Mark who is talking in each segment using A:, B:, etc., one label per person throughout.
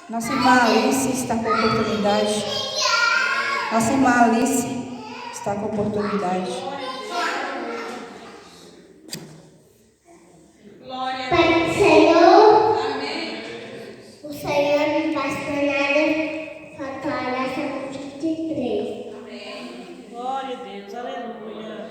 A: Nossa irmã Alice está com oportunidade. Nossa irmã Alice está com oportunidade.
B: Pai do Senhor. Amém. O Senhor não faz nada, faltará essa 23.
C: Amém. Glória a Deus, aleluia.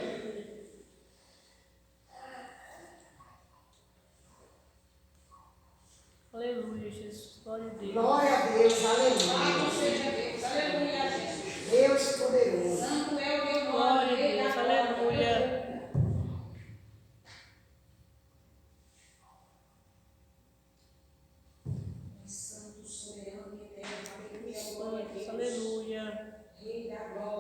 C: Aleluia, Jesus. Glória a Deus.
D: Glória a Deus, aleluia.
C: Louvado seja Deus, aleluia, Jesus.
D: Deus poderoso.
C: Santo é o teu nome. Glória a Deus, aleluia. Santo, soberano e eterno, aleluia. Aleluia. Rei da glória.